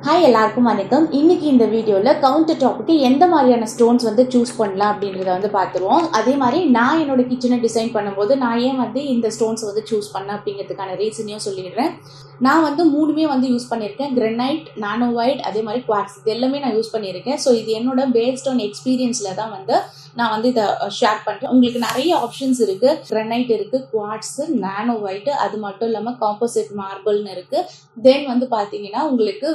Hi எல்லாருக்கும் வணக்கம். இன்னைக்கு இந்த வீடியோவில் கவுண்டர் டாப்புக்கு எந்த மாதிரியான ஸ்டோன்ஸ் வந்து சூஸ் பண்ணலாம் அப்படின்றத வந்து பார்த்துருவோம். அதே மாதிரி நான் என்னோட கிச்சனை டிசைன் பண்ணும்போது நான் ஏன் வந்து இந்த ஸ்டோன்ஸ் வந்து சூஸ் பண்ணேன் அப்படிங்கிறதுக்கான ரீசனையும் சொல்லிடுறேன். நான் வந்து மூணுமே வந்து யூஸ் பண்ணியிருக்கேன். கிரனைட், நானோ ஒயிட், அதே மாதிரி குவார்ட்ஸ், இது எல்லாமே நான் யூஸ் பண்ணியிருக்கேன். ஸோ இது என்னோட பேஸ்ட் ஆன் எக்ஸ்பீரியன்ஸில் தான் வந்து நான் வந்து இதை ஷேர் பண்ணுறேன். உங்களுக்கு நிறைய ஆப்ஷன்ஸ் இருக்குது. கிரனைட் இருக்குது, குவார்ட்ஸு, நானோ ஒயிட், அது மட்டும் இல்லாமல் காம்போசிட் மார்பிள்னு இருக்குது. தென் வந்து பார்த்தீங்கன்னா உங்களுக்கு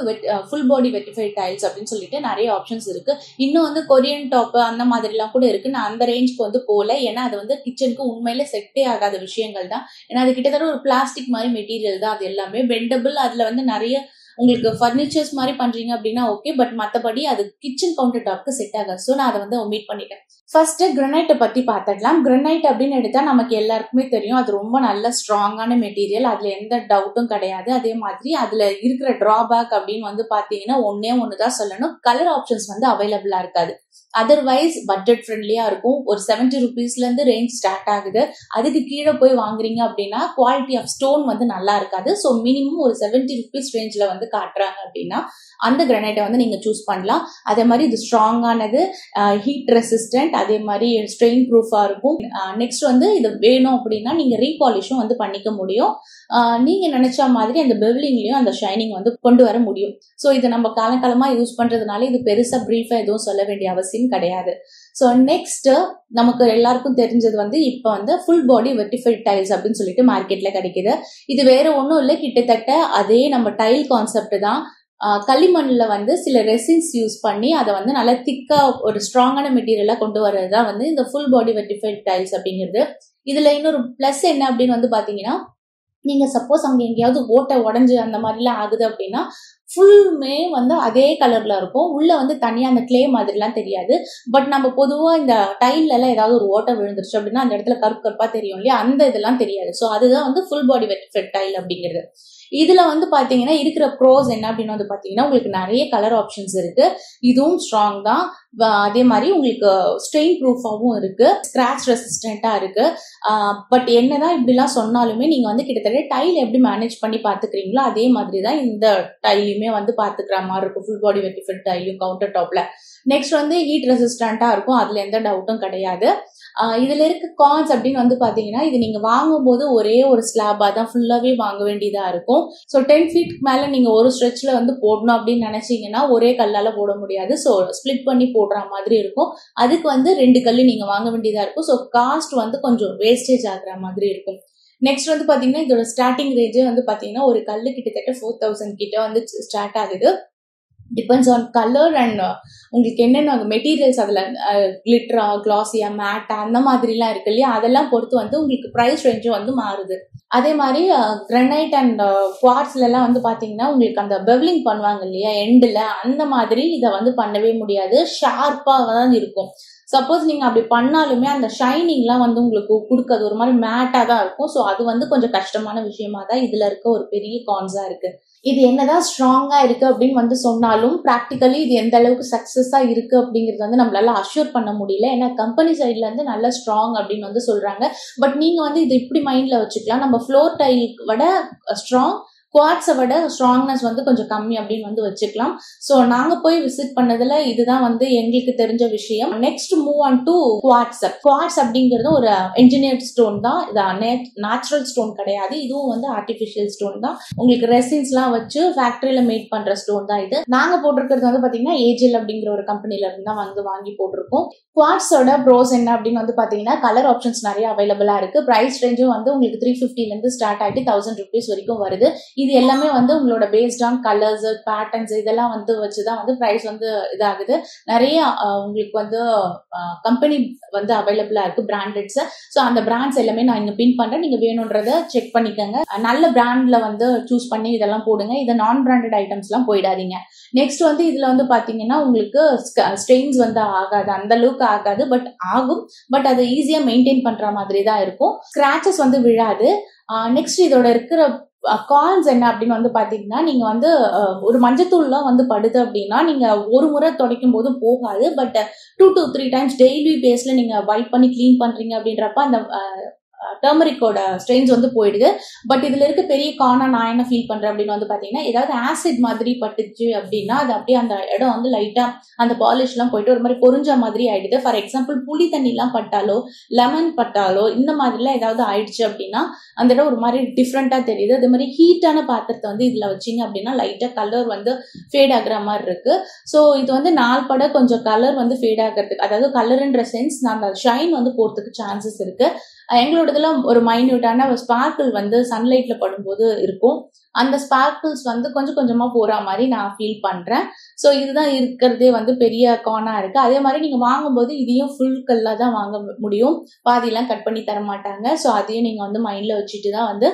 ஃபுல் பாடி வெட்டிஃபைட் டைல்ஸ் அப்படின்னு சொல்லிட்டு நிறைய ஆப்ஷன்ஸ் இருக்கு. இன்னும் வந்து கொரியன் டாப் அந்த மாதிரிலாம் கூட இருக்கு. நான் அந்த ரேஞ்சுக்கு வந்து போகல, ஏன்னா அது வந்து கிச்சனுக்கு உண்மையிலே செட்டே ஆகாத விஷயங்கள் தான். ஏன்னா அது கிட்டத்தட்ட ஒரு பிளாஸ்டிக் மாதிரி மெட்டீரியல் தான். அது எல்லாமே பெண்டபிள். அதுல வந்து நிறைய உங்களுக்கு ஃபர்னிச்சர்ஸ் மாதிரி பண்றீங்க அப்படின்னா ஓகே, பட் மற்றபடி அது கிச்சன் கவுண்டர் டாப்க்கு செட் ஆகாது. ஸோ நான் அதை வந்து ஒமிட் பண்ணிட்டேன். ஃபர்ஸ்ட் கிரனைட்டை பத்தி பார்த்துடலாம். கிரனைட் அப்படின்னு எடுத்தா நமக்கு எல்லாருக்குமே தெரியும், அது ரொம்ப நல்ல ஸ்ட்ராங்கான மெட்டீரியல். அதுல எந்த டவுட்டும் கிடையாது. அதே மாதிரி அதுல இருக்கிற டிராபேக் அப்படின்னு வந்து பாத்தீங்கன்னா ஒண்ணுதான் சொல்லணும், கலர் ஆப்ஷன்ஸ் வந்து அவைலபிளா இருக்காது. அதர்வைஸ் பட்ஜெட் ஃப்ரெண்ட்லியா இருக்கும். ஒரு 70 rupeesல இருந்து ரேஞ்ச் ஸ்டார்ட் ஆகுது. அதுக்கு கீழே போய் வாங்குறீங்க அப்படின்னா குவாலிட்டி ஆஃப் ஸ்டோன் வந்து நல்லா இருக்காது. ஸோ மினிமம் ஒரு 70 rupees ரேஞ்ச்ல வந்து காட்டுறாங்க அப்படின்னா அந்த கிரனைட்டை வந்து நீங்க சூஸ் பண்ணலாம். அதே மாதிரி இது ஸ்ட்ராங்கானது, ஹீட் ரெசிஸ்டன்ட், அதே மாதிரி ஸ்ட்ரெயின் ப்ரூஃபா இருக்கும். நெக்ஸ்ட் வந்து இது வேணும் அப்படின்னா நீங்க ரீபாலிஷும் வந்து பண்ணிக்க முடியும். நீங்க நினைச்ச மாதிரி அந்த பெவ்லிங்லயும் அந்த ஷைனிங் வந்து கொண்டு வர முடியும். ஸோ இது நம்ம காலகாலமா யூஸ் பண்றதுனால இது பெருசா பிரீஃபா எதுவும் சொல்ல வேண்டிய அவசியம் கிடையாது. ஸோ நெக்ஸ்ட் நமக்கு எல்லாருக்கும் தெரிஞ்சது வந்து இப்ப வந்து ஃபுல் பாடி வெட்டிஃபைட் டைல்ஸ் அப்படின்னு சொல்லிட்டு மார்க்கெட்ல கிடைக்குது. இது வேற ஒன்றும் இல்லை, கிட்டத்தட்ட அதே நம்ம டைல் கான்செப்ட் தான். களிமண்ல வந்து சில ரெசின்ஸ் யூஸ் பண்ணி அதை வந்து நல்லா திக்கா ஒரு ஸ்ட்ராங்கான மெட்டீரியலா கொண்டு வர்றது தான் வந்து இந்த ஃபுல் பாடி வெட்டிஃபைட் டைல்ஸ் அப்படிங்கிறது. இதுல இன்னொரு பிளஸ் என்ன அப்படின்னு வந்து பாத்தீங்கன்னா, நீங்க சப்போஸ் அங்க எங்கேயாவது ஓட்டை உடஞ்சு அந்த மாதிரிலாம் ஆகுது அப்படின்னா ஃபுல்லுமே வந்து அதே கலர்ல இருக்கும். உள்ள வந்து தனியா அந்த கிளே மாதிரிலாம் தெரியாது. பட் நம்ம பொதுவா இந்த டைல்ல எல்லாம் ஏதாவது ஒரு ஓட்டை விழுந்துருச்சு அப்படின்னா அந்த இடத்துல கருப்பு கருப்பா தெரியும் இல்லையா, அந்த இதெல்லாம் தெரியாது. ஸோ அதுதான் வந்து ஃபுல் பாடி வெட்டிஃபைட் டைல் அப்படிங்கிறது. இதுல வந்து பாத்தீங்கன்னா இருக்கிற ப்ரோஸ் என்ன அப்படின்னு வந்து பாத்தீங்கன்னா உங்களுக்கு நிறைய கலர் ஆப்ஷன்ஸ் இருக்கு. இதுவும் ஸ்ட்ராங் தான். அதே மாதிரி உங்களுக்கு ஸ்ட்ரெயின் ப்ரூஃபாவும் இருக்கு, ஸ்கிராச் ரெசிஸ்டண்டா இருக்கு. பட் என்னதான் இப்படிலாம் சொன்னாலுமே நீங்க வந்து கிட்டத்தட்ட டைல் எப்படி மேனேஜ் பண்ணி பாத்துக்கிறீங்களோ அதே மாதிரி தான் இந்த டைலையுமே வந்து பாத்துக்கிற மாதிரி இருக்கும். ஃபுல் பாடி வெட்டிஃபைட் டைலும் கவுண்டர் டாப்ல. நெக்ஸ்ட் வந்து ஹீட் ரெசிஸ்டண்டா இருக்கும், அதுல எந்த டவுட்டும் கிடையாது. இதுல இருக்க கான்ஸ் அப்படின்னு வந்து பாத்தீங்கன்னா, இது நீங்க வாங்கும் போது ஒரே ஒரு ஸ்லாபா தான் ஃபுல்லாவே வாங்க வேண்டியதா இருக்கும். ஸோ 10 feet மேல நீங்க ஒரு ஸ்ட்ரெச்ல வந்து போடணும் அப்படின்னு நினைச்சீங்கன்னா ஒரே கல்லால போட முடியாது. ஸோ ஸ்பிளிட் பண்ணி போடுற மாதிரி இருக்கும். அதுக்கு வந்து 2 கல்லு நீங்க வாங்க வேண்டியதா இருக்கும். ஸோ காஸ்ட் வந்து கொஞ்சம் வேஸ்டேஜ் ஆகுற மாதிரி இருக்கும். நெக்ஸ்ட் வந்து பாத்தீங்கன்னா இதோட ஸ்டார்டிங் ரேஞ்சே வந்து பாத்தீங்கன்னா ஒரு கல்லு கிட்டத்தட்ட 4000 கிட்ட வந்து ஸ்டார்ட் ஆகுது. டிபெண்ட்ஸ் ஆன் கலர் அண்ட் உங்களுக்கு என்னென்ன மெட்டீரியல்ஸ் அதுல கிளிட்டரா, கிளாஸியா, மேட்டா அந்த மாதிரிலாம் இருக்கு இல்லையா, அதெல்லாம் பொறுத்து வந்து உங்களுக்கு ப்ரைஸ் ரேஞ்சும் வந்து மாறுது. அதே மாதிரி கிரனைட் அண்ட் குவார்ட்ஸ்ல எல்லாம் வந்து பாத்தீங்கன்னா உங்களுக்கு அந்த பெவ்லிங் பண்ணுவாங்க இல்லையா எண்டில், அந்த மாதிரி இதை வந்து பண்ணவே முடியாது. ஷார்ப்பா தான் இருக்கும். சப்போஸ் நீங்க அப்படி பண்ணாலுமே அந்த ஷைனிங்லாம் வந்து உங்களுக்கு கொடுக்காது, ஒரு மாதிரி மேட்டா தான் இருக்கும். ஸோ அது வந்து கொஞ்சம் கஷ்டமான விஷயமா தான் இதுல இருக்க ஒரு பெரிய கான்ஸா இருக்கு. இது என்னதான் ஸ்ட்ராங்கா இருக்கு அப்படின்னு வந்து சொன்னாலும் பிராக்டிகலி இது எந்த அளவுக்கு சக்சஸா இருக்கு அப்படிங்கிறது வந்து நம்மளால அஷ்யூர் பண்ண முடியல. ஏன்னா கம்பெனி சைட்ல இருந்து நல்ல ஸ்ட்ராங் அப்படின்னு வந்து சொல்றாங்க. பட் நீங்க வந்து இது இப்படி மைண்ட்ல வச்சுக்கலாம், நம்ம ஃப்ளோர் டைல் விட ஸ்ட்ராங், குவார்ட்ஸை விட ஸ்ட்ராங்னஸ் வந்து கொஞ்சம் கம்மி அப்படின்னு வந்து வச்சுக்கலாம். ஸோ நாங்க போய் விசிட் பண்ணதுல இதுதான் வந்து எங்களுக்கு தெரிஞ்ச விஷயம். Next move on to quartz. Quartz அப்படிங்கிறது ஒரு என்ஜினியர்ட் ஸ்டோன் தான். இது நேச்சுரல் ஸ்டோன் கிடையாது. இதுவும் வந்து ஆர்டிபிஷியல் ஸ்டோன் தான். உங்களுக்கு ரெசின்ஸ் எல்லாம் வச்சு ஃபேக்டரியில மேட் பண்ற ஸ்டோன் தான் இது. நாங்க போட்டிருக்கிறது வந்து பாத்தீங்கன்னா ஏஜில் அப்படிங்கிற ஒரு கம்பெனில இருந்து தான் வந்து வாங்கி போட்டிருக்கோம். குவார்ட்ஸோட ப்ரோஸ் என்ன அப்படின்னு வந்து பாத்தீங்கன்னா கலர் ஆப்ஷன்ஸ் நிறைய அவைலபிளா இருக்கு. பிரைஸ் ரேஞ்சும் வந்து உங்களுக்கு 350 இருந்து ஸ்டார்ட் ஆகிட்டு 1000 rupees வரைக்கும் வருது. இது எல்லாமே வந்து உங்களோட பேஸ்ட் ஆன் கலர்ஸ், பேட்டர்ன்ஸ் இதெல்லாம் வந்து வச்சுதான் வந்து பிரைஸ் வந்து இதாகுது. நிறைய உங்களுக்கு வந்து கம்பெனி வந்து அவைலபிளா இருக்கு, பிராண்டட்ஸ். ஸோ அந்த பிராண்ட்ஸ் எல்லாமே நான் இங்க பின் பண்றேன், நீங்க வேணும்ன்றத செக் பண்ணிக்கோங்க. நல்ல பிராண்ட்ல வந்து சூஸ் பண்ணி இதெல்லாம் போடுங்க. இதை நான் பிராண்டட் ஐட்டம்ஸ் எல்லாம் போயிடாதீங்க. நெக்ஸ்ட் வந்து இதுல வந்து பாத்தீங்கன்னா உங்களுக்கு ஸ்ட்ரெயின்ஸ் வந்து ஆகாது, அந்த அளவுக்கு ஆகாது, பட் ஆகும். பட் அதை ஈஸியா மெயின்டைன் பண்ற மாதிரி தான் இருக்கும். ஸ்கிராச்சஸ் வந்து விழாது. நெக்ஸ்ட் இதோட இருக்கிற கான்ஸ் என்ன அப்படின்னு வந்து பாத்தீங்கன்னா, நீங்க வந்து ஒரு மஞ்சத்தூள்லாம் வந்து படுது அப்படின்னா நீங்க ஒரு முறை துடைக்கும் போது போகாது. பட் 2 to 3 times டெய்லி பேஸ்ல நீங்க வைப் பண்ணி கிளீன் பண்றீங்க அப்படின்றப்ப அந்த டர்மரிக்கோட ஸ்ட்ரெயின்ஸ் வந்து போயிடுது. பட் இதுல இருக்க பெரிய காணா நான் என்ன ஃபீல் பண்றேன் அப்படின்னு வந்து பாத்தீங்கன்னா, ஏதாவது ஆசிட் மாதிரி பட்டுச்சு அப்படின்னா அது அப்படியே அந்த இடம் வந்து லைட்டா அந்த பாலிஷ் எல்லாம் போயிட்டு ஒரு மாதிரி பொறிஞ்ச மாதிரி ஆயிடுது. ஃபார் எக்ஸாம்பிள் புளி தண்ணி எல்லாம் பட்டாலோ லெமன் பட்டாலோ இந்த மாதிரிலாம் ஏதாவது ஆயிடுச்சு அப்படின்னா அந்த இடம் ஒரு மாதிரி டிஃப்ரெண்டா தெரியுது. அதே மாதிரி ஹீட்டான பாத்திரத்தை வந்து இதுல வச்சிங்க அப்படின்னா லைட்டா கலர் வந்து ஃபேட் ஆகுற மாதிரி இருக்கு. ஸோ இது வந்து நாள் பட கொஞ்சம் கலர் வந்து ஃபேட் ஆகிறதுக்கு, அதாவது கலர்ன்ற சென்ஸ் அந்த ஷைன் வந்து போறதுக்கு சான்சஸ் இருக்கு. எங்களோடதுல ஒரு மைன்யூட்டான ஸ்பார்க்கிள் வந்து சன்லைட்ல படும்போது இருக்கும். அந்த ஸ்பார்க்கிள்ஸ் வந்து கொஞ்சம் கொஞ்சமா போற மாதிரி நான் ஃபீல் பண்றேன். ஸோ இதுதான் இருக்கிறதே வந்து பெரிய கானா இருக்கு. அதே மாதிரி நீங்க வாங்கும்போது இதையும் ஃபுல் கல்லா தான் வாங்க முடியும், பாதியெல்லாம் கட் பண்ணி தர மாட்டாங்க. ஸோ அதையும் நீங்க வந்து மைண்ட்ல வச்சுட்டு தான் வந்து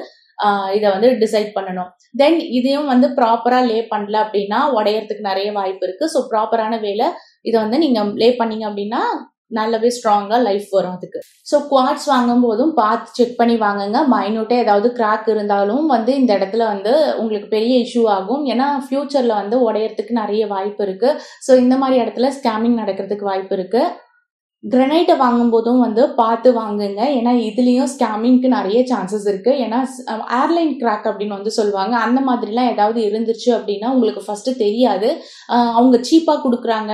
இதை வந்து டிசைட் பண்ணணும். தென் இதையும் வந்து ப்ராப்பரா லே பண்ணல அப்படின்னா உடையறதுக்கு நிறைய வாய்ப்பு இருக்கு. ஸோ ப்ராப்பரான வேலை இதை வந்து நீங்க லே பண்ணீங்க அப்படின்னா நல்லாவே ஸ்ட்ராங்கா லைஃப் வரும் அதுக்கு. ஸோ குவார்ட்ஸ் வாங்கும் போதும் பார்த்து செக் பண்ணி வாங்குங்க. மைனூட்டா ஏதாவது கிராக் இருந்தாலும் வந்து இந்த இடத்துல வந்து உங்களுக்கு பெரிய இஷ்யூ ஆகும். ஏன்னா ஃபியூச்சர்ல வந்து உடையறதுக்கு நிறைய வாய்ப்பு இருக்கு. ஸோ இந்த மாதிரி இடத்துல ஸ்கேமிங் நடக்கிறதுக்கு வாய்ப்பு இருக்கு. கிரனைட்டை வாங்கும் போதும் வந்து பார்த்து வாங்குங்க. ஏன்னா இதுலயும் ஸ்கேமிங்க்கு நிறைய சான்சஸ் இருக்கு. ஏன்னா ஏர்லைன் கிராக் அப்படின்னு வந்து சொல்லுவாங்க. அந்த மாதிரிலாம் ஏதாவது இருந்துச்சு அப்படின்னா உங்களுக்கு ஃபர்ஸ்ட் தெரியாது. அவங்க சீப்பா கொடுக்குறாங்க.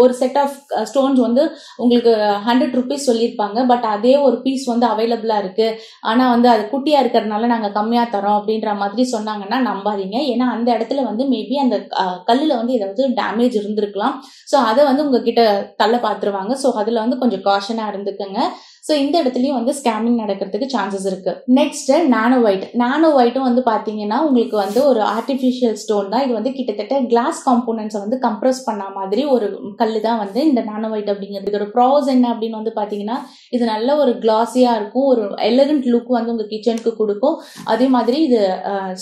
ஒரு செட் ஆஃப் ஸ்டோன்ஸ் வந்து உங்களுக்கு 100 rupees சொல்லியிருப்பாங்க. பட் அதே ஒரு பீஸ் வந்து அவைலபிளா இருக்கு, ஆனா வந்து அது குட்டியா இருக்கிறதுனால நாங்க கம்மியா தரோம் அப்படின்ற மாதிரி சொன்னாங்கன்னா நம்பாதீங்க. ஏன்னா அந்த இடத்துல வந்து மேபி அந்த கல்லுல வந்து ஏதாவது டேமேஜ் இருந்திருக்கலாம். ஸோ அதை வந்து உங்ககிட்ட தள்ள பார்த்துருவாங்க. ஸோ அதுல வந்து கொஞ்சம் காஷனா இருந்துக்குங்க. ஸோ இந்த இடத்துலயும் வந்து ஸ்கேமிங் நடக்கிறதுக்கு சான்சஸ் இருக்கு. நெக்ஸ்ட் நானோ ஒயிட்டும் வந்து பாத்தீங்கன்னா உங்களுக்கு வந்து ஒரு ஆர்டிபிஷியல் ஸ்டோன் தான். இது வந்து கிட்டத்தட்ட கிளாஸ் காம்போனன்ட்ஸை வந்து கம்ப்ரஸ் பண்ண மாதிரி ஒரு கல்லு தான் வந்து இந்த நானோ ஒயிட் அப்படிங்கிறது. இதோட ப்ராஸ் என்ன அப்படின்னு வந்து பாத்தீங்கன்னா இது நல்ல ஒரு கிளாஸியா இருக்கும், ஒரு எலகண்ட் லுக் வந்து உங்க கிச்சனுக்கு கொடுக்கும். அதே மாதிரி இது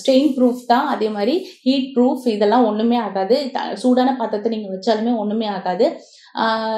ஸ்டெயின் ப்ரூஃப் தான். அதே மாதிரி ஹீட் ப்ரூஃப், இதெல்லாம் ஒண்ணுமே ஆகாது. சூடான பாத்திரத்தை நீங்க வச்சாலுமே ஒண்ணுமே ஆகாது.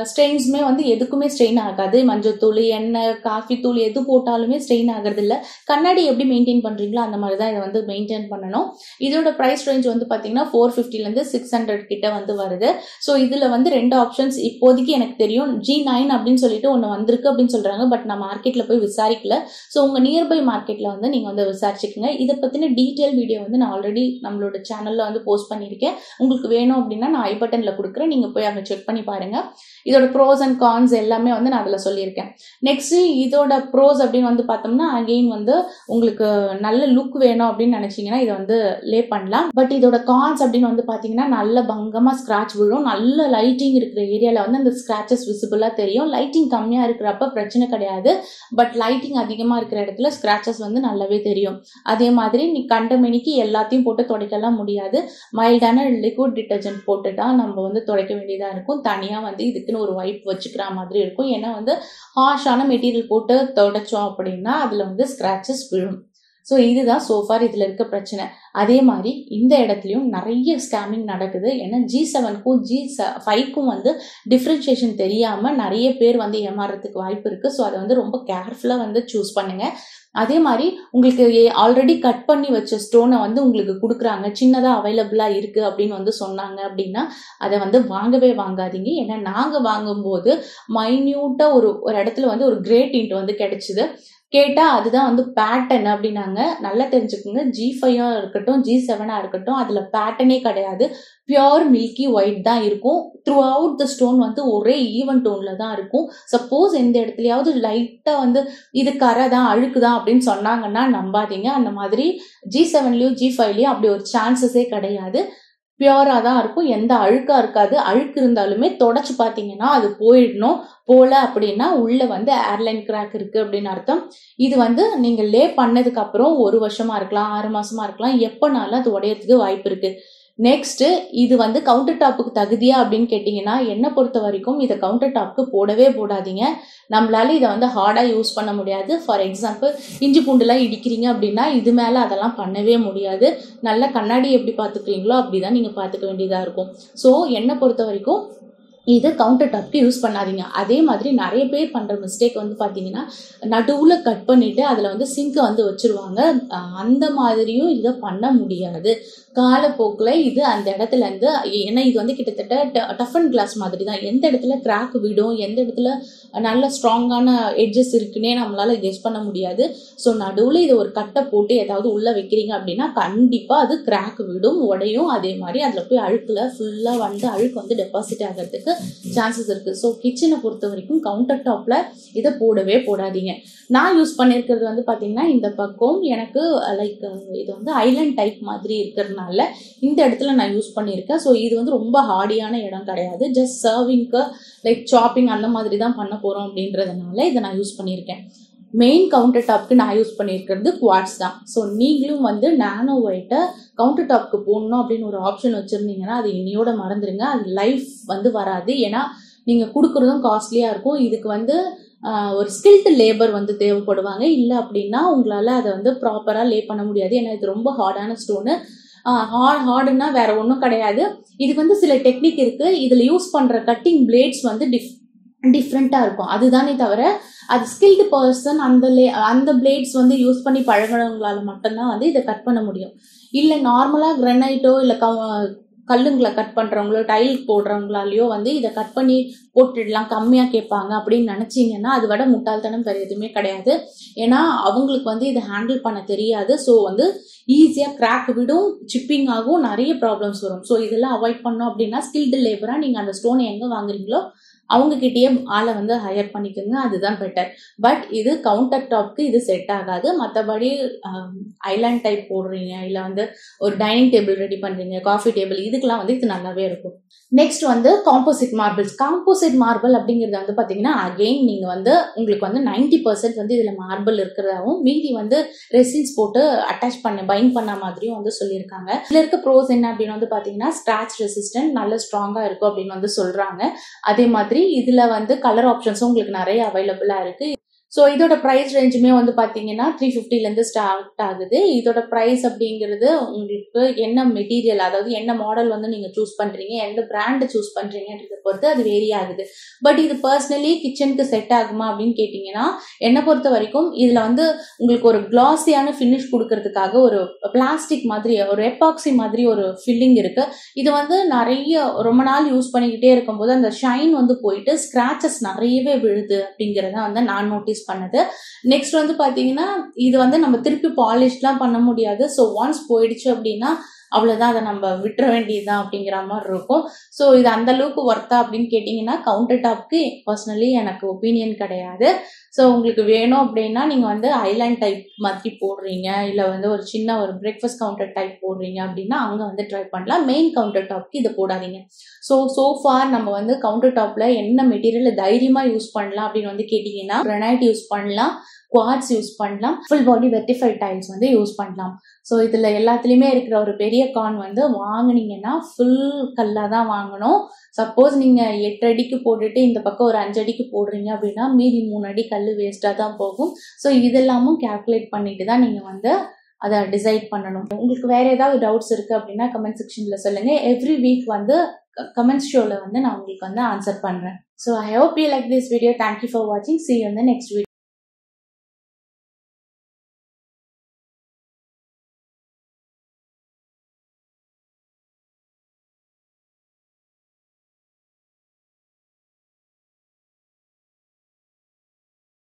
ஸ்ட்ரெயின்ஸுமே வந்து எதுக்குமே ஸ்ட்ரெயின் ஆகாது. மஞ்சத்தூள், எண்ணெய், காஃபி தூள் எது போட்டாலுமே ஸ்ட்ரெயின் ஆகிறது இல்லை. கண்ணாடி எப்படி மெயின்டைன் பண்றீங்களோ அந்த மாதிரி தான் இதை வந்து மெயின்டைன் பண்ணணும். இதோட ப்ரைஸ் ரேஞ்ச் வந்து பாத்தீங்கன்னா 450 600 கிட்ட வந்து வருது. ஸோ இதுல வந்து 2 ஆப்ஷன்ஸ் இப்போதைக்கு எனக்கு தெரியும். G9 அப்படின்னு சொல்லிட்டு ஒன்று வந்திருக்கு அப்படின்னு சொல்றாங்க. பட் நான் மார்க்கெட்ல போய் விசாரிக்கல. ஸோ உங்க நியர்பை மார்க்கெட்ல வந்து நீங்க வந்து விசாரிச்சுக்கோங்க. இதை பத்தின டீட்டெயில் வீடியோ வந்து நான் ஆல்ரெடி நம்மளோட சேனல்ல வந்து போஸ்ட் பண்ணியிருக்கேன். உங்களுக்கு வேணும் அப்படின்னா நான் ஐ பட்டன்ல கொடுக்குறேன், நீங்க போய் அங்க செக் பண்ணி பாருங்க. இதோட ப்ரோஸ் அண்ட் கான்ஸ் எல்லாமே வந்து நான் அதுல சொல்லியிருக்கேன். நெக்ஸ்ட் இதோட ப்ரோஸ் அப்படின்னு வந்து பார்த்தோம்னா அகெயின் வந்து உங்களுக்கு நல்ல லுக் வேணும் அப்படின்னு நினைச்சீங்கன்னா இதை வந்து லே பண்ணலாம். பட் இதோட கான்ஸ் அப்படின்னு வந்து பாத்தீங்கன்னா நல்ல பங்கமா ஸ்கிராட்ச் விழும். நல்ல லைட்டிங் இருக்கிற ஏரியால வந்து அந்த ஸ்கிராச்சஸ் விசிபிளா தெரியும். லைட்டிங் கம்மியா இருக்கிறப்ப பிரச்சனை கிடையாது. பட் லைட்டிங் அதிகமா இருக்கிற இடத்துல ஸ்கிராச்சஸ் வந்து நல்லாவே தெரியும். அதே மாதிரி நீ கண்டமேனிக்கு எல்லாத்தையும் போட்டு துடைக்கலாம் முடியாது. மைல்டான லிக்விட் டிட்டர்ஜென்ட் போட்டு தான் நம்ம வந்து துடைக்க வேண்டியதா இருக்கும். தனியா வந்து இதுக்குன்னு ஒரு வைப் வச்சுக்கிற மாதிரி இருக்கும். ஏன்னா வந்து ஹார்ஷான மெட்டீரியல் போட்டு துடைச்சோம் அப்படின்னா அதுல வந்து ஸ்கிராச்சஸ் விழும். ஸோ இதுதான் சோஃபார் இதுல இருக்க பிரச்சனை. அதே மாதிரி இந்த இடத்துலயும் நிறைய ஸ்கேமிங் நடக்குது. ஏன்னா G7க்கும் G5க்கும் வந்து டிஃபரன்சியேஷன் தெரியாம நிறைய பேர் வந்து ஏமாறதுக்கு வாய்ப்பு இருக்கு. ஸோ அதை வந்து ரொம்ப கேர்ஃபுல்லா வந்து சூஸ் பண்ணுங்க. அதே மாதிரி உங்களுக்கு ஆல்ரெடி கட் பண்ணி வச்ச ஸ்டோனை வந்து உங்களுக்கு கொடுக்குறாங்க, சின்னதா அவைலபிளா இருக்கு அப்படின்னு வந்து சொன்னாங்க அப்படின்னா அதை வந்து வாங்கவே வாங்காதீங்க. ஏன்னா நாங்க வாங்கும்போது மைன்யூட்டா ஒரு இடத்துல வந்து ஒரு கிரே டிண்ட் வந்து கிடைச்சிது. கேட்டா அதுதான் வந்து பேட்டர்ன் அப்படின்னாங்க. நல்லா தெரிஞ்சுக்கோங்க, G5 இருக்கட்டும் G7 இருக்கட்டும் அதுல பேட்டர்னே கிடையாது. பியோர் மில்கி ஒயிட் தான் இருக்கும். த்ரூ அவுட் த ஸ்டோன் வந்து ஒரே ஈவன் டோன்ல தான் இருக்கும். சப்போஸ் எந்த இடத்துலயாவது லைட்டா வந்து இது கரை தான் அழுக்கு தான் அப்படின்னு சொன்னாங்கன்னா நம்பாதீங்க. அந்த மாதிரி G7லயும் G5லயும் அப்படி ஒரு சான்சஸே கிடையாது. பியூரா தான் இருக்கும், எந்த அழுக்கா இருக்காது. அழுக்கு இருந்தாலுமே தொடச்சு பார்த்தீங்கன்னா அது போயிடணும். போல அப்படின்னா உள்ள வந்து ஏர்லைன் கிராக் இருக்கு அப்படின்னு அர்த்தம். இது வந்து நீங்க லே பண்ணதுக்கு அப்புறம் 1 வருஷமா இருக்கலாம், 6 மாசமா இருக்கலாம், எப்பனாலும் அது உடையறதுக்கு வாய்ப்பு இருக்கு. நெக்ஸ்ட் இது வந்து கவுண்டர் டாப்புக்கு தகுதியா அப்படின்னு கேட்டீங்கன்னா என்ன பொறுத்த வரைக்கும் இதை கவுண்டர் டாப்புக்கு போடவே போடாதீங்க. நம்மளால இதை வந்து ஹார்டா யூஸ் பண்ண முடியாது. ஃபார் எக்ஸாம்பிள் இஞ்சி பூண்டுலாம் இடிக்கிறீங்க அப்படின்னா இது மேல அதெல்லாம் பண்ணவே முடியாது. நல்ல கண்ணாடி எப்படி பாத்துக்கிறீங்களோ அப்படிதான் நீங்க பாத்துக்க வேண்டியதா இருக்கும். ஸோ என்னை பொறுத்த வரைக்கும் இது கவுண்டர் டாப்க்கு யூஸ் பண்ணாதீங்க. அதே மாதிரி நிறைய பேர் பண்ற மிஸ்டேக் வந்து பாத்தீங்கன்னா நடுவுல கட் பண்ணிட்டு அதுல வந்து சிங்க் வந்து வச்சிருவாங்க. அந்த மாதிரியும் இதை பண்ண முடியாது. காலப்போக்கில் இது அந்த இடத்துல இருந்து, ஏன்னா இது வந்து கிட்டத்தட்ட டஃப் அண்ட் கிளாஸ் மாதிரி தான். எந்த இடத்துல கிராக் விடும், எந்த இடத்துல நல்ல ஸ்ட்ராங்கான எட்ஜஸ் இருக்குன்னே நம்மளால கெஸ் பண்ண முடியாது. ஸோ நடுவில் இது ஒரு கட்டை போட்டு ஏதாவது உள்ளே வைக்கிறீங்க அப்படின்னா கண்டிப்பாக அது கிராக் விடும், உடையும். அதே மாதிரி அதில் போய் அழுக்கில் ஃபுல்லாக வந்து அழுக்கு வந்து டெபாசிட் ஆகிறதுக்கு சான்சஸ் இருக்குது. ஸோ கிச்சனை பொறுத்த வரைக்கும் கவுண்டர் டாப்பில் இதை போடவே போடாதீங்க. நான் யூஸ் பண்ணியிருக்கிறது வந்து பார்த்தீங்கன்னா இந்த பக்கம் எனக்கு லைக் இது வந்து ஐலாண்ட் டைப் மாதிரி இருக்கிறதுனால இந்த இடத்துல நான் யூஸ் பண்ணியிருக்கேன். ஸோ இது வந்து ரொம்ப ஹார்டியான இடம் கிடையாது, ஜஸ்ட் சர்விங்க்கு லைக் சாப்பிங் அந்த மாதிரி தான் பண்ண போகிறோம் அப்படின்றதுனால இதை நான் யூஸ் பண்ணியிருக்கேன். மெயின் கவுண்டர் டாப்க்கு நான் யூஸ் பண்ணியிருக்கிறது குவாட்ஸ் தான். ஸோ நீங்களும் வந்து நானோ ஒயிட்டை கவுண்டர் டாப்க்கு போடணும் அப்படின்னு ஒரு ஆப்ஷன் வச்சுருந்தீங்கன்னா அது இன்னையோட மறந்துடுங்க. அது லைஃப் வந்து வராது. ஏன்னா நீங்கள் கொடுக்குறதும் காஸ்ட்லியாக இருக்கும். இதுக்கு வந்து ஒரு ஸ்கில்டு லேபர் வந்து தேவைப்படுவாங்க. இல்லை அப்படின்னா உங்களால் அதை வந்து ப்ராப்பராக லே பண்ண முடியாது. ஏன்னா இது ரொம்ப ஹார்டான ஸ்டோனு. ஹார்டுன்னா வேற ஒன்றும் கிடையாது. இதுக்கு வந்து சில டெக்னிக் இருக்குது. இதில் யூஸ் பண்ணுற கட்டிங் பிளேட்ஸ் வந்து டிஃப்ரெண்ட்டாக இருக்கும். அதுதானே தவிர அது ஸ்கில்டு பர்சன் அந்த பிளேட்ஸ் வந்து யூஸ் பண்ணி பழகிறவங்களால மட்டும்தான் வந்து இதை கட் பண்ண முடியும். இல்லை நார்மலாக கிரனைட்டோ இல்லை கல்லுங்களை கட் பண்ணுறவங்களோ டைல் போடுறவங்களாலேயோ வந்து இதை கட் பண்ணி போட்டுடலாம், கம்மியாக கேட்பாங்க அப்படின்னு நினச்சிங்கன்னா அது விட முட்டாள்தனம் வேறு எதுவுமே கிடையாது. ஏன்னா அவங்களுக்கு வந்து இதை ஹேண்டில் பண்ண தெரியாது. ஸோ வந்து ஈஸியாக கிராக் விடும், சிப்பிங் ஆகும், நிறைய ப்ராப்ளம்ஸ் வரும். ஸோ இதெல்லாம் அவாய்ட் பண்ணோம் அப்படின்னா ஸ்கில்டு லேபராக நீங்கள் அந்த ஸ்டோனை எங்கே வாங்குறீங்களோ அவங்ககிட்டயே ஆளை வந்து ஹையர் பண்ணிக்கோங்க, அதுதான் பெட்டர். பட் இது கவுண்டர் டாப்க்கு இது செட் ஆகாது. மற்றபடி ஐலாண்ட் டைப் போடுறீங்க, இல்லை வந்து ஒரு டைனிங் டேபிள் ரெடி பண்ணுறீங்க, காஃபி டேபிள், இதுக்கெல்லாம் வந்து இது நல்லாவே இருக்கும். நெக்ஸ்ட் வந்து காம்போசிட் மார்பிள்ஸ். காம்போசிட் மார்பிள் அப்படிங்கிறது வந்து பார்த்தீங்கன்னா அகெயின் நீங்கள் வந்து உங்களுக்கு வந்து 90% வந்து இதில் மார்பிள் இருக்கிறதாவும் மீதி வந்து ரெசின்ஸ் போட்டு அட்டாச் பைண்ட் பண்ண மாதிரியும் வந்து சொல்லியிருக்காங்க. இதில் இருக்க ப்ரோஸ் என்ன அப்படின்னு வந்து பார்த்தீங்கன்னா ஸ்க்ராட்ச் ரெசிஸ்டன்ட், நல்ல ஸ்ட்ராங்காக இருக்கும் அப்படின்னு வந்து சொல்கிறாங்க. அதே மாதிரி இதில் வந்து கலர் ஆப்ஷன்ஸும் உங்களுக்கு நிறைய அவைலபிளாக இருக்குது. ஸோ இதோட ப்ரைஸ் ரேஞ்சுமே வந்து பார்த்தீங்கன்னா 350லேருந்து ஸ்டார்ட் ஆகுது. இதோட ப்ரைஸ் அப்படிங்கிறது உங்களுக்கு என்ன மெட்டீரியல், அதாவது என்ன மாடல் வந்து நீங்கள் சூஸ் பண்ணுறீங்க, எந்த பிராண்டை சூஸ் பண்ணுறீங்கன்றதை பொறுத்து அது வேரி ஆகுது. பட் இது பர்சனலி கிச்சனுக்கு செட் ஆகுமா அப்படின்னு கேட்டிங்கன்னா என்னை பொறுத்த வரைக்கும் இதில் வந்து உங்களுக்கு ஒரு கிளாஸியான ஃபினிஷ் கொடுக்கறதுக்காக ஒரு பிளாஸ்டிக் மாதிரி ஒரு எபாக்சி மாதிரி ஒரு ஃபில்லிங் இருக்குது. இது வந்து ரொம்ப நாள் யூஸ் பண்ணிக்கிட்டே இருக்கும்போது அந்த ஷைன் வந்து போயிட்டு ஸ்க்ராச்சஸ் நிறையவே விழுது அப்படிங்கிறத வந்து நான் நோட்டீஸ் பண்ணது. நெக்ஸ்ட் வந்து பார்த்தீங்கன்னா இது வந்து நம்ம திருப்பி பாலிஷ்லாம் பண்ண முடியாது. ஸோ ஒன்ஸ் போயிடுச்சு அப்படின்னா அவ்வளோதான், அதை நம்ம விட்டுற வேண்டியதுதான் அப்படிங்கிற மாதிரி இருக்கும். ஸோ இது அந்த அளவுக்கு ஒர்த்தா அப்படின்னு கேட்டிங்கன்னா கவுண்டர் டாப்க்கு பர்சனலி எனக்கு ஒப்பீனியன் கிடையாது. ஸோ உங்களுக்கு வேணும் அப்படின்னா நீங்கள் வந்து ஐலாண்ட் டைப் மாதிரி போடுறீங்க, இல்லை வந்து ஒரு சின்ன ஒரு பிரேக்ஃபாஸ்ட் கவுண்டர் டைப் போடுறீங்க அப்படின்னா அங்கே வந்து ட்ரை பண்ணலாம். மெயின் கவுண்டர் டாப்க்கு இதை போடாதீங்க. ஸோஃபார் நம்ம வந்து கவுண்டர் டாப்பில் என்ன மெட்டீரியல் தைரியமாக யூஸ் பண்ணலாம் அப்படின்னு வந்து கேட்டிங்கன்னா கிரானைட் யூஸ் பண்ணலாம், குவார்ட்ஸ் யூஸ் பண்ணலாம், ஃபுல் பாடி வெர்டிஃபைட் டைல்ஸ் வந்து யூஸ் பண்ணலாம். ஸோ இதில் எல்லாத்துலேயுமே இருக்கிற ஒரு பெரிய கான் வந்து வாங்கினீங்கன்னா ஃபுல் கல்லாக தான் வாங்கணும். சப்போஸ் நீங்கள் 8 அடிக்கு போட்டுட்டு இந்த பக்கம் ஒரு 5 அடிக்கு போடுறீங்க அப்படின்னா மீதி 3 அடி கல் வேஸ்ட்டாக தான் போகும். ஸோ இதெல்லாமும் கேல்குலேட் பண்ணிட்டு தான் நீங்கள் வந்து அதை டிசைட் பண்ணணும். உங்களுக்கு வேறு ஏதாவது டவுட்ஸ் இருக்குது அப்படின்னா கமெண்ட் செக்ஷனில் சொல்லுங்கள். எவ்ரி வீக் வந்து கமெண்ட்ஸ் ஷோவில் வந்து நான் உங்களுக்கு வந்து ஆன்சர் பண்ணுறேன். So I hope you like this video. Thank you for வாட்சிங். See you in the next video.